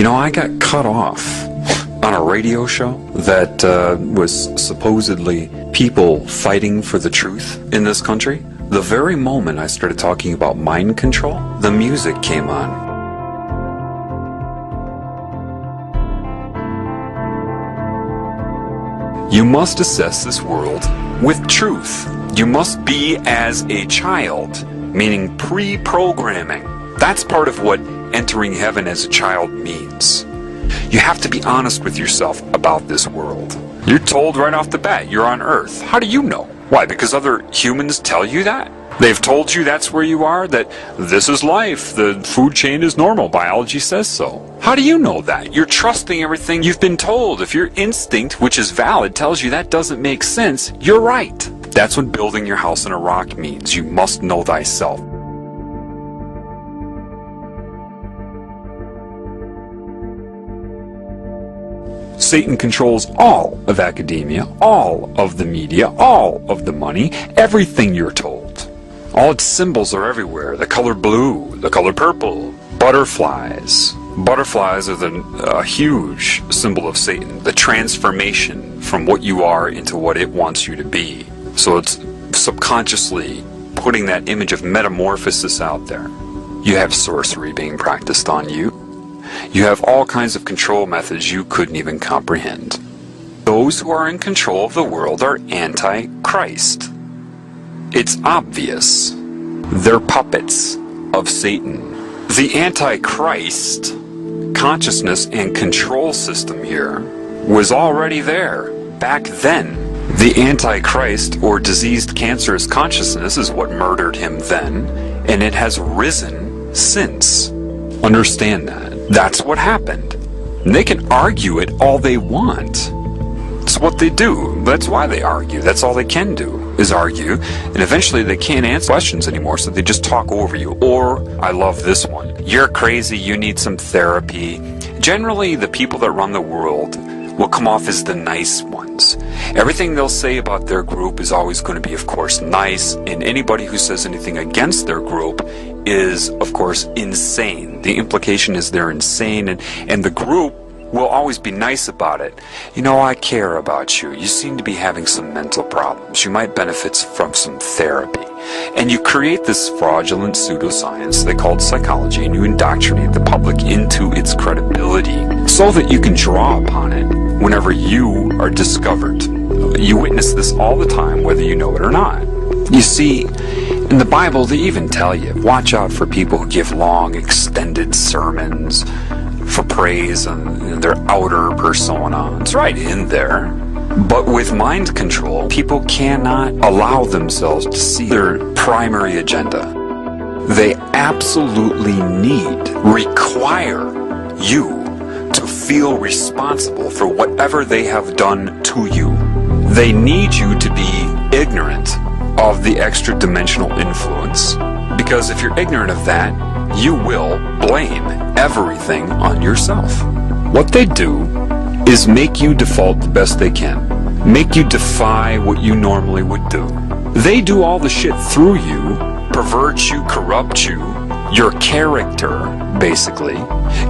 You know, I got cut off on a radio show that was supposedly people fighting for the truth in this country. The very moment I started talking about mind control, the music came on. You must assess this world with truth. You must be as a child, meaning pre-programming. That's part of what entering heaven as a child means. You have to be honest with yourself about this world. You're told right off the bat you're on Earth. How do you know? Why? Because other humans tell you that? They've told you that's where you are, that this is life, the food chain is normal, biology says so. How do you know that? You're trusting everything you've been told. If your instinct, which is valid, tells you that doesn't make sense, you're right. That's what building your house in a rock means. You must know thyself. Satan controls all of academia, all of the media, all of the money, everything you're told. All its symbols are everywhere. The color blue, the color purple, butterflies. Butterflies are a huge symbol of Satan, the transformation from what you are into what it wants you to be. So it's subconsciously putting that image of metamorphosis out there. You have sorcery being practiced on you. You have all kinds of control methods you couldn't even comprehend. Those who are in control of the world are anti-Christ. It's obvious. They're puppets of Satan. The anti-Christ consciousness and control system here was already there back then. The anti-Christ or diseased cancerous consciousness is what murdered him then, and it has risen since. Understand that. That's what happened. And they can argue it all they want. It's what they do. That's why they argue. That's all they can do, is argue. And eventually they can't answer questions anymore, so they just talk over you. Or, I love this one, you're crazy, you need some therapy. Generally, the people that run the world will come off as the nice ones. Everything they'll say about their group is always going to be, of course, nice, and anybody who says anything against their group is, of course, insane. The implication is they're insane, and the group will always be nice about it. You know, I care about you. You seem to be having some mental problems. You might benefit from some therapy. And you create this fraudulent pseudoscience they call psychology, and you indoctrinate the public into its credibility so that you can draw upon it whenever you are discovered. You witness this all the time, whether you know it or not. You see, in the Bible, they even tell you, watch out for people who give long, extended sermons for praise and their outer persona. It's right in there. But with mind control, people cannot allow themselves to see their primary agenda. They absolutely require you to feel responsible for whatever they have done to you. They need you to be ignorant of the extra-dimensional influence. Because if you're ignorant of that, you will blame everything on yourself. What they do is make you default the best they can. Make you defy what you normally would do. They do all the shit through you, pervert you, corrupt you, your character, basically.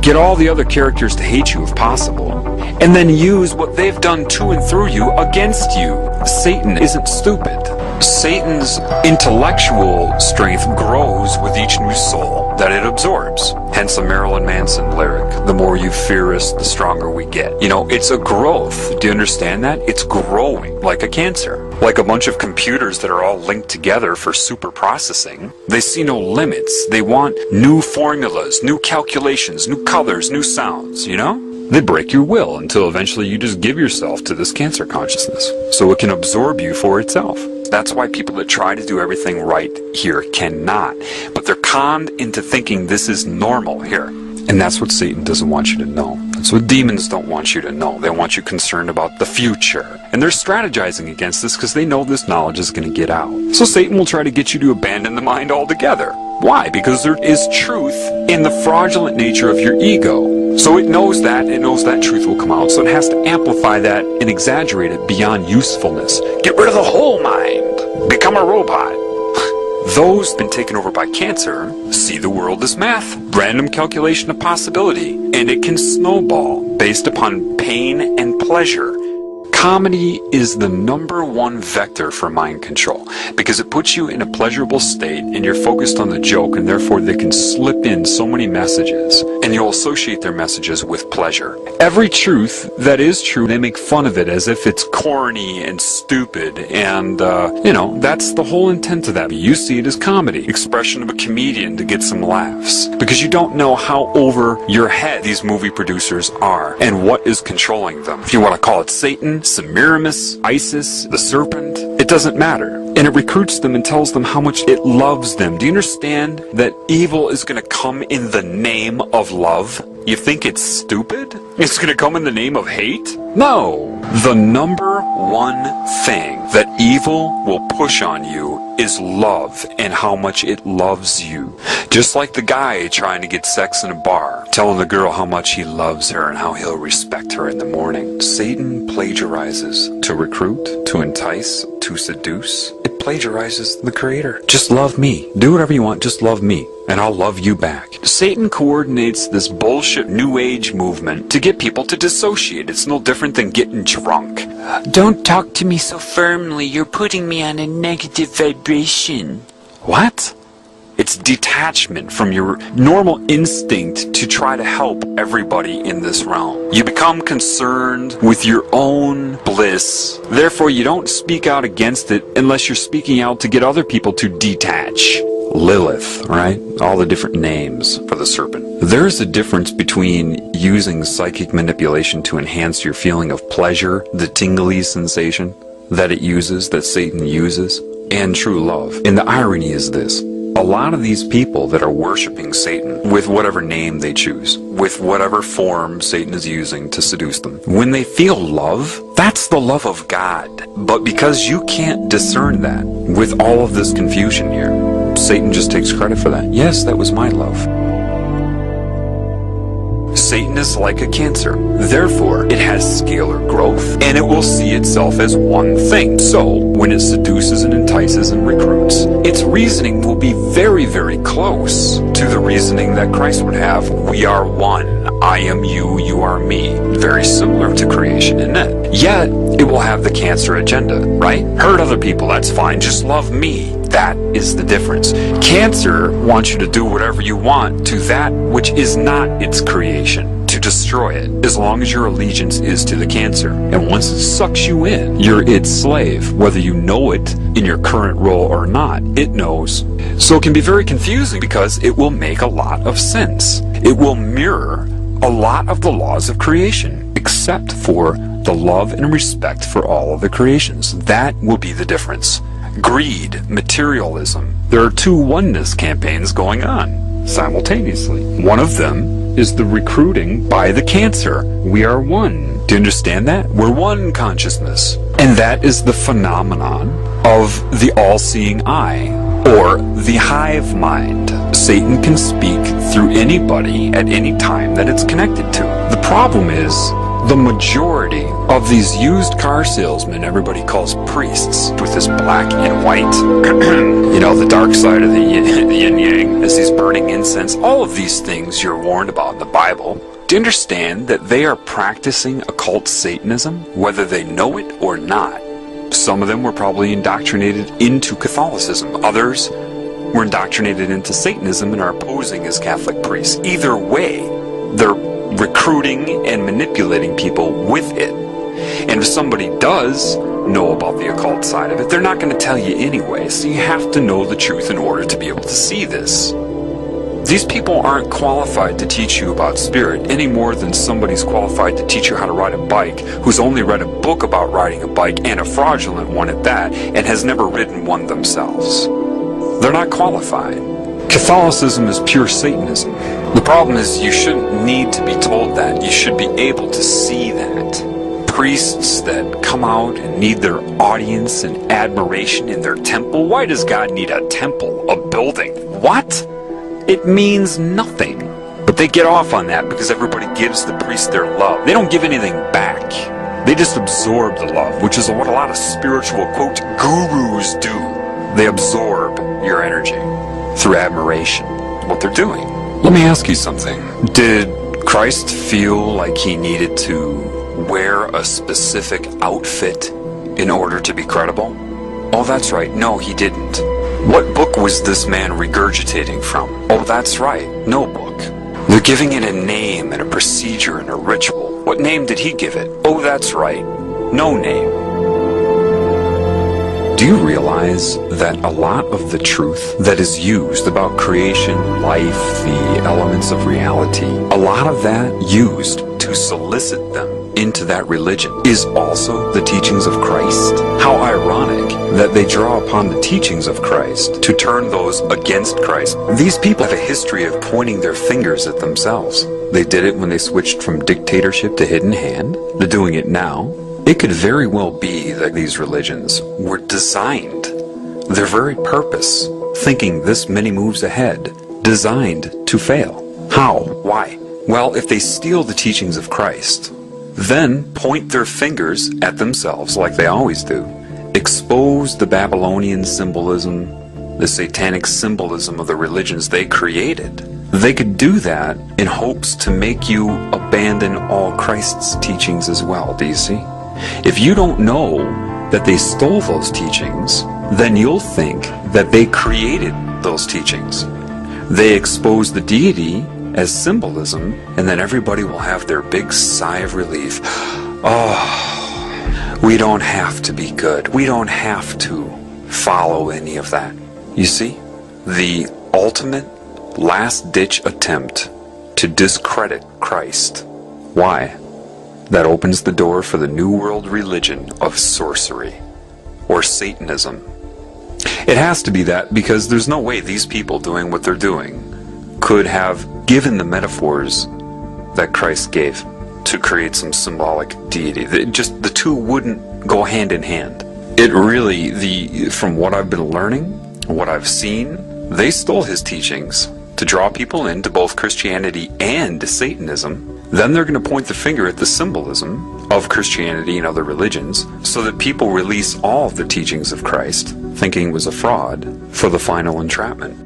Get all the other characters to hate you if possible. And then use what they've done to and through you against you. Satan isn't stupid. Satan's intellectual strength grows with each new soul that it absorbs. Hence the Marilyn Manson lyric, the more you fear us, the stronger we get. You know, it's a growth. Do you understand that? It's growing like a cancer. Like a bunch of computers that are all linked together for super processing. They see no limits. They want new formulas, new calculations, new colors, new sounds, you know? They break your will until eventually you just give yourself to this cancer consciousness so it can absorb you for itself. That's why people that try to do everything right here cannot. But they're conned into thinking this is normal here. And that's what Satan doesn't want you to know. That's what demons don't want you to know. They want you concerned about the future. And they're strategizing against this because they know this knowledge is going to get out. So Satan will try to get you to abandon the mind altogether. Why? Because there is truth in the fraudulent nature of your ego. So it knows that truth will come out. So it has to amplify that and exaggerate it beyond usefulness. Get rid of the whole mind. Become a robot. Those been taken over by Cancer see the world as math, random calculation of possibility, and it can snowball based upon pain and pleasure. Comedy is the #1 vector for mind control because it puts you in a pleasurable state and you're focused on the joke, and therefore they can slip in so many messages and you'll associate their messages with pleasure. Every truth that is true, they make fun of it as if it's corny and stupid, and that's the whole intent of that. You see it as comedy, expression of a comedian to get some laughs, because you don't know how over your head these movie producers are and what is controlling them. If you want to call it Satan, Semiramis, Isis, the serpent, it doesn't matter. And it recruits them and tells them how much it loves them. Do you understand that evil is going to come in the name of love? You think it's stupid? It's going to come in the name of hate? No! The #1 thing that evil will push on you is love and how much it loves you. Just like the guy trying to get sex in a bar, telling the girl how much he loves her and how he'll respect her in the morning. Satan plagiarizes to recruit, to entice, to seduce. It plagiarizes the Creator. Just love me. Do whatever you want, just love me, and I'll love you back. Satan coordinates this bullshit New Age movement to get people to dissociate. It's no different than getting drunk. Don't talk to me so firmly. You're putting me on a negative vibration. What? It's detachment from your normal instinct to try to help everybody in this realm. You become concerned with your own bliss. Therefore, you don't speak out against it unless you're speaking out to get other people to detach. Lilith, right? All the different names for the serpent. There's a difference between using psychic manipulation to enhance your feeling of pleasure, the tingly sensation that it uses, that Satan uses, and true love. And the irony is this. A lot of these people that are worshiping Satan with whatever name they choose, with whatever form Satan is using to seduce them, when they feel love, that's the love of God. But because you can't discern that with all of this confusion here, Satan just takes credit for that. Yes, that was my love. Satan is like a cancer. Therefore, it has scalar growth, and it will see itself as one thing. So, when it seduces and entices and recruits, its reasoning will be very, very close to the reasoning that Christ would have. We are one. I am you, you are me. Very similar to creation, isn't it? Yet, it will have the cancer agenda, right? Hurt other people, that's fine. Just love me. That is the difference. Cancer wants you to do whatever you want to that which is not its creation, to destroy it, as long as your allegiance is to the cancer. And once it sucks you in, you're its slave, whether you know it in your current role or not. It knows. So it can be very confusing because it will make a lot of sense. It will mirror a lot of the laws of creation, except for the love and respect for all of the creations. That will be the difference. Greed, materialism. There are two oneness campaigns going on simultaneously. One of them is the recruiting by the cancer. We are one. Do you understand that? We're one consciousness. And that is the phenomenon of the all-seeing eye, or the hive mind. Satan can speak through anybody at any time that it's connected to. The problem is, the majority of these used car salesmen everybody calls priests, with this black and white, the dark side of the yin-yang, as these burning incense, all of these things you're warned about in the Bible. Do you understand that they are practicing occult Satanism, whether they know it or not? Some of them were probably indoctrinated into Catholicism. Others were indoctrinated into Satanism and are posing as Catholic priests. Either way, they're recruiting and manipulating people with it. And if somebody does know about the occult side of it, they're not going to tell you anyway. So you have to know the truth in order to be able to see this. These people aren't qualified to teach you about spirit any more than somebody's qualified to teach you how to ride a bike who's only read a book about riding a bike, and a fraudulent one at that, and has never ridden one themselves. They're not qualified. Catholicism is pure Satanism. The problem is you shouldn't need to be told that. You should be able to see that. Priests that come out and need their audience and admiration in their temple. Why does God need a temple, a building? What? It means nothing. But they get off on that because everybody gives the priest their love. They don't give anything back. They just absorb the love, which is what a lot of spiritual, quote, gurus do. They absorb your energy through admiration, what they're doing. Let me ask you something. Did Christ feel like he needed to wear a specific outfit in order to be credible? Oh, that's right. No, he didn't. What book was this man regurgitating from? Oh, that's right. No book. They're giving it a name and a procedure and a ritual. What name did he give it? Oh, that's right. No name. Do you realize that a lot of the truth that is used about creation, life, the elements of reality, a lot of that used to solicit them into that religion is also the teachings of Christ? How ironic that they draw upon the teachings of Christ to turn those against Christ. These people have a history of pointing their fingers at themselves. They did it when they switched from dictatorship to hidden hand. They're doing it now. It could very well be that these religions were designed, their very purpose, thinking this many moves ahead, designed to fail. How? Why? Well, if they steal the teachings of Christ, then point their fingers at themselves like they always do, expose the Babylonian symbolism, the satanic symbolism of the religions they created, they could do that in hopes to make you abandon all Christ's teachings as well, do you see? If you don't know that they stole those teachings, then you'll think that they created those teachings. They expose the deity as symbolism, and then everybody will have their big sigh of relief. Oh, we don't have to be good. We don't have to follow any of that. You see, the ultimate last-ditch attempt to discredit Christ. Why? That opens the door for the New World religion of sorcery, or Satanism. It has to be that because there's no way these people doing what they're doing could have given the metaphors that Christ gave to create some symbolic deity. The two wouldn't go hand in hand. It really, from what I've been learning, what I've seen, they stole his teachings to draw people into both Christianity and Satanism. Then they're going to point the finger at the symbolism of Christianity and other religions so that people release all of the teachings of Christ, thinking it was a fraud, for the final entrapment.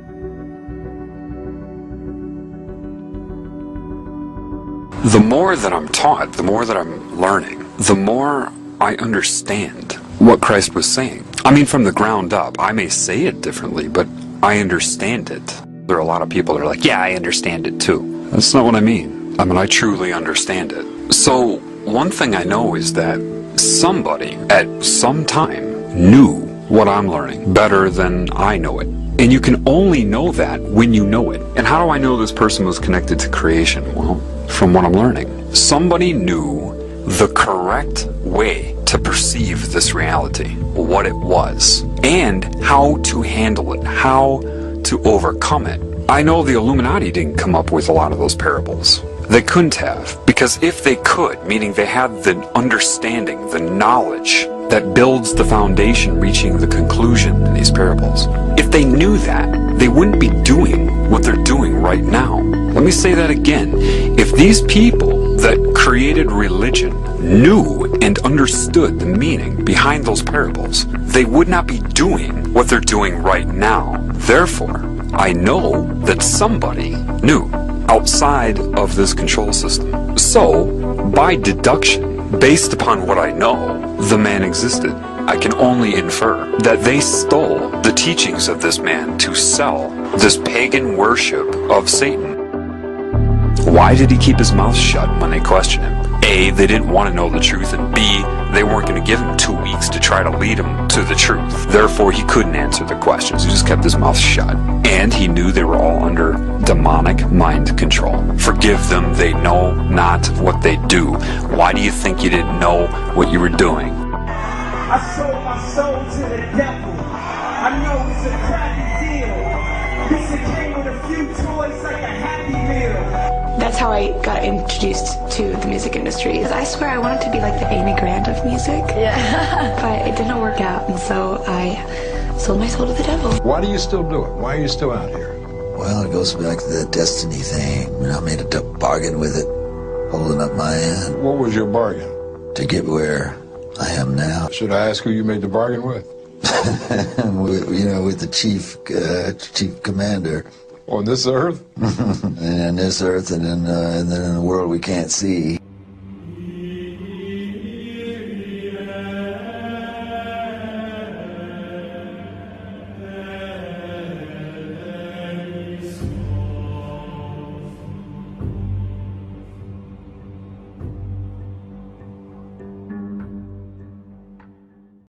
The more that I'm taught, the more that I'm learning, the more I understand what Christ was saying. I mean, from the ground up. I may say it differently, but I understand it. There are a lot of people that are like, yeah, I understand it too. That's not what I mean. I mean, I truly understand it. So, one thing I know is that somebody at some time knew what I'm learning better than I know it. And you can only know that when you know it. And how do I know this person was connected to creation? Well, from what I'm learning. Somebody knew the correct way to perceive this reality, what it was, and how to handle it, how to overcome it. I know the Illuminati didn't come up with a lot of those parables. They couldn't have, because if they could, meaning they had the understanding, the knowledge that builds the foundation reaching the conclusion in these parables, if they knew that, they wouldn't be doing what they're doing right now. Let me say that again. If these people that created religion knew and understood the meaning behind those parables, they would not be doing what they're doing right now. Therefore, I know that somebody knew outside of this control system. So, by deduction, based upon what I know, the man existed. I can only infer that they stole the teachings of this man to sell this pagan worship of Satan. Why did he keep his mouth shut when they questioned him? A, they didn't want to know the truth, and B, they weren't going to give him 2 weeks to try to lead him to the truth. Therefore, he couldn't answer the questions. He just kept his mouth shut. And he knew they were all under demonic mind control. Forgive them, they know not what they do. Why do you think you didn't know what you were doing? I sold my soul to the devil. I know it's a crappy deal. This came with a few toys like a Happy Meal. That's how I got introduced to the music industry. I swear I wanted to be like the Amy Grant of music. Yeah. But it didn't work out, and so I sold my soul to the devil. Why do you still do it? Why are you still out here? Well, it goes back to the destiny thing. I made a bargain with it, holding up my end. What was your bargain? To get where I am now. Should I ask who you made the bargain with? with the chief commander. On this earth? And this earth, and then in the world we can't see.